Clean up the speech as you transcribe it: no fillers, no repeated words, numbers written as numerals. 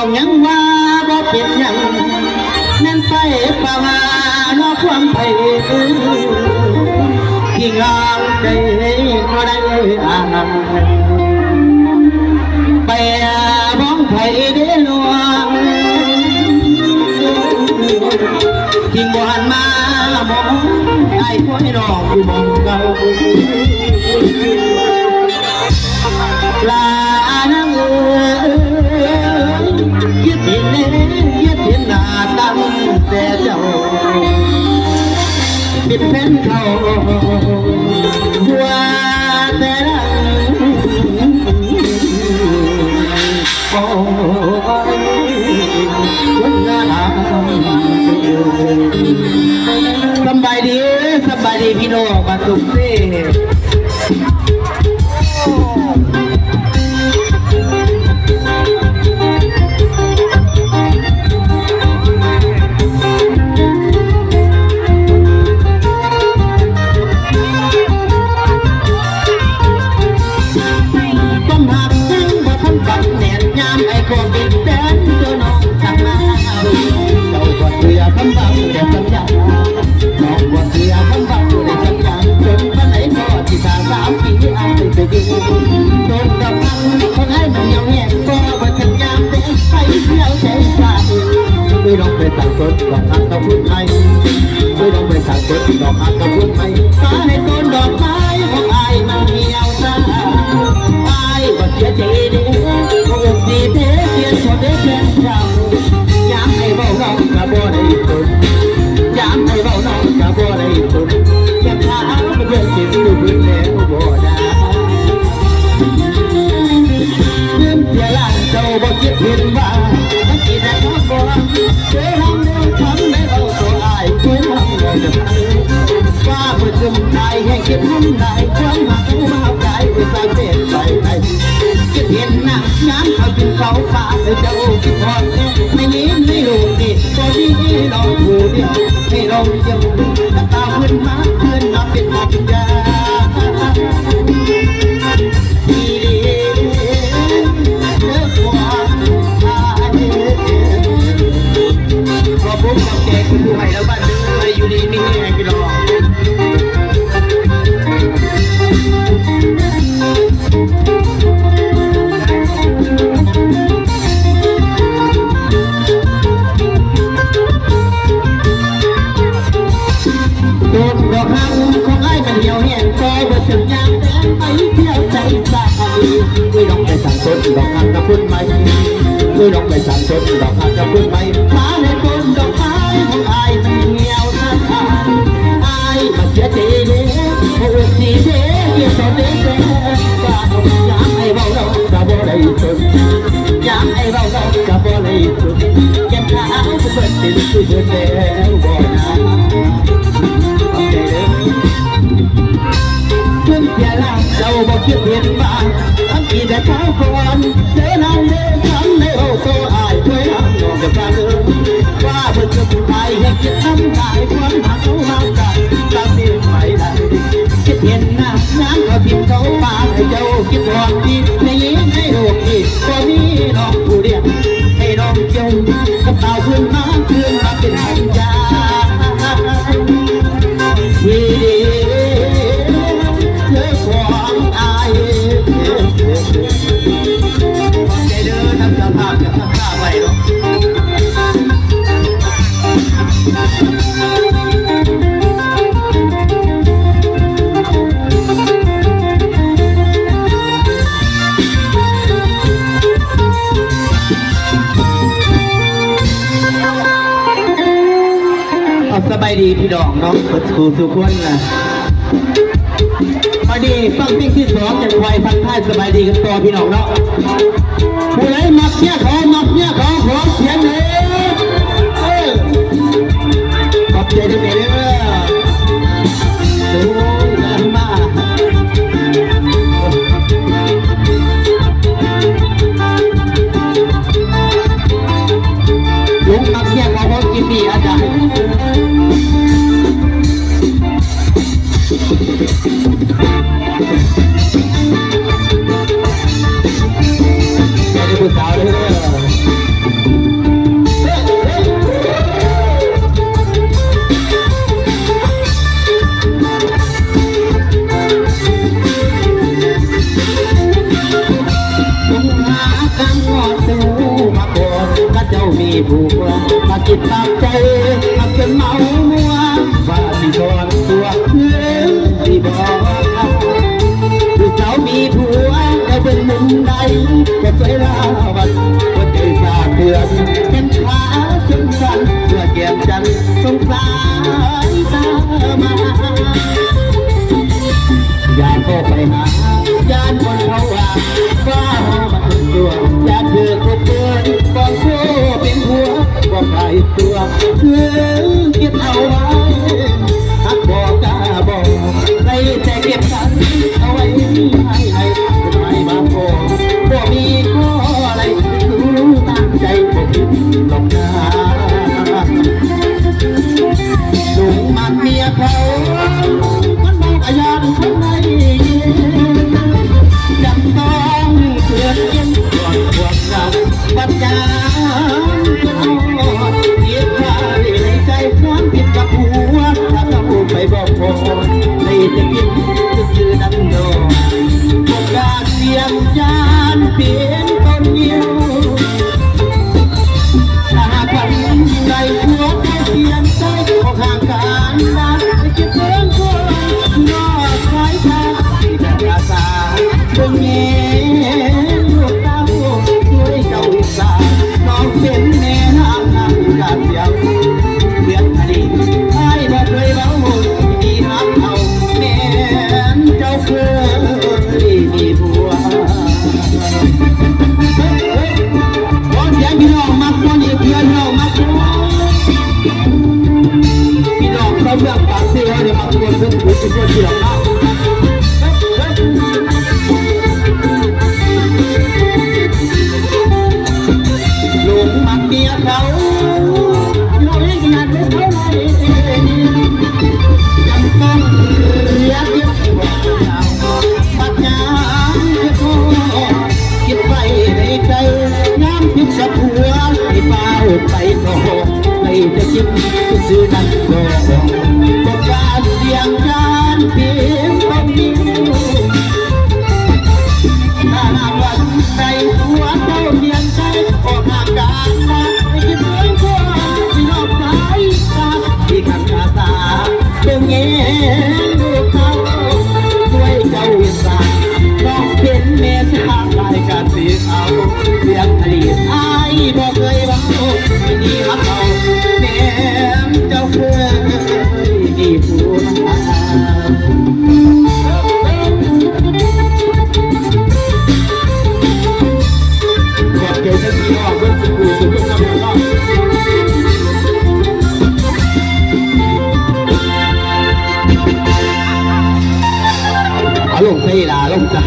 บอกยังว่าบ่เป็นยังนั่นไปป่าวานอกความไปที่งามใจก็ได้อ่านไปบ้องไผ่เด้ลวงที่บ่หันมามองไอ้พ่อยน้องอยู่มองเก่าลานังยึดเห็นยึดเห็นหน้าตั้งแต่เจ้าเป็นแฟนเขาว่าแต่ละโอ้ยคนงามสบายดีพี่น้องมาสุขสิไม่ต้องไปสั่งต้นดอกอักตะพุ่นไม้ไม่ต้องไปสั่งต้นดอกอักตะพุ่นไม้ฟ้าให้ต้นดอกไม้ของอายมันเหี่ยวซาอายก็เสียใจเด้อก็อกดีเด้อเสียชดเด้อแฟนเราอยากให้เบาน้องกะบ่ได้สนอยากให้เบาน้องกะบ่ได้สนแค่ขาเพื่อนกินดูพื้นแล้วบ่ได้เงินเสียล้านเจ้าบ่คิดเห็นว่าที่ได้ขอบอกเจ้าทำเรื่องทำให้เราตัวอายช่วยทำเราจะทำว่าเพื่อจุ่มใจให้คิดทำได้ความหักมาเอาใจเพื่อสร้างเส้นใจให้คิดเห็นหน้าย้ำเขากินเขาปากให้เจ้าคิดพอดไม่ยิ้มไม่รู้ดิก็ดีลองดูเดียวให้ลองเยี่ยมตาขึ้นมาเป็นหมอกยาผมกับแกคุณผู้ให้แล้วบ้านเดืออยู่ดีมีแรงไปรอโดนดอกหักของไอ้มันเหี่ยวแห้งคอยเบิดถึงยามแดงไปเที่ยวใจสาไม่ต้องไปสั่งต้นดอกหักกับพุ่นไม้ไม่ต้องไปสั่งต้นดอกหักกับพุ่นไม้ฟ้าในต้นดอกไม้ของไอ้มันเหี่ยวซาไอ้มันเสียใจเด้โอ้สีเด้เกี่ยวกับเด้แฟนว่าอยากให้เบาเรากะบ่ได้สนอยากให้เบาเรากะบ่ได้สนแก้มขาวจะเปิดติดคือเบิดแล้วบ่นะเพิ่งเสียแล้วเจ้าบ่คิดเห็นบ้างทั้งที่แต่เขาก่อนเจอน้ำเล่ทำให้เราโตอายช่วยทำนองกับการว่าเพิ่งจะตายให้คิดทำได้ความหักเขามากันตาเสียไม่ได้คิดเห็นหน้าน้ำเขาทิ่มเขาปากให้เจ้าคิดหอดดีในยิ้มให้โลกดีก็มีน้องผู้เดียวให้น้องเจ้ากับเต่าขึ้นมาเป็นสัญญาเลิกความอายใจเดินทำสภาพจะทำท่าไปหรอกสบายดีพี่ดอกเนาะสู่คนนะมาดีฟังเพลงที่สองจากควายพันท้ายสบายดีกันต่อพี่น้องเนาะผู้ใดมักเนี่ยขอเสียงเลยขอบใจด้วยเด้อดูกันมาลุงมักเนี่ยขอกินดีอาจารย์ผู้สาวเลย มีผัวมากินปากใจมาจนเมามัวว่าที่ทอนตัวเพื่อนที่บอกผู้สาวมีผัวแต่เป็นมุมใดก็สวยลาวันก็ใจสาเดือนเป็นขาจนสั่นเพื่อเก็บจันสงสารตามาอยากเข้าไปหาญาติคนเขาว่ามันตัวอยากเธอคนเดินบอกโซ่เป็นหัวบอกใครตัวเพื่อเก็บเอาไว้หักบอกกล้าบอกในแต่เก็บกันเอาไว้ให้ไม่บางคนบ่มีข้ออะไรสู้ตั้งใจบอกลงหน้าลุงมันเมียเขามันบอกอาญาคนไหนจำต้องเพื่อนยังก่อนพวกเราปัญญาเยียบคายในใจความผิดกับหัวถ้าเขาไปบอกพอในจะกินก็คือดังโดพวกการเสียงยานเปลี่ยนต้นเดียวถ้าพันในหัวเขาเสียงใจออกห่างกันนะจะเก็บเรื่องคนนอกสายตาแต่อาสาเบิ่งแง่ลูกตาโง่ช่วยเจ้าวิสาน้องเป็นแม่ห้ามห้ามกาเสียวเรียนอดีตไอ้บอกเคยเบาดีหักเอาแม่เจ้าเคยมีผัวขอเสียงพี่น้องมักคนอีกเพื่อนเรามักพี่น้องเขาเรื่องปากเสียเดี๋ยวมาชวนเพื่อนคุยชวนพี่น้องมาลุงมักเมียเขาเราเล่นขนาดไม่เท่าไรยังต้องเรียกยึดบอกเราปัญญาโทษคิดไปในใจน้ำพิษกับหัวให้เปล่าไปโตไม่จะคิดซื่อนั้นโดบอกการเสียงการเพียงต้องยิ้มถ้าวันใดหัวเจ้าเพียงใจออกห่างกันนะไม่คิดเหมือนคนที่นอกสายตาที่ขันขาตาเบิ่งแง่ลูกเขาช่วยเจ้าวิสาน้องเป็นแม่ทางรายการสีเอาเสียงอดีตไอ้บอกเคยเบาไม่ดีหักเอาแม่เจ้าเคยมีผัวเกี่ยวกับที่ออกเรื่องสุขุสุขุจำเป็นต้องอารมณ์ใส่ลาลงจ้า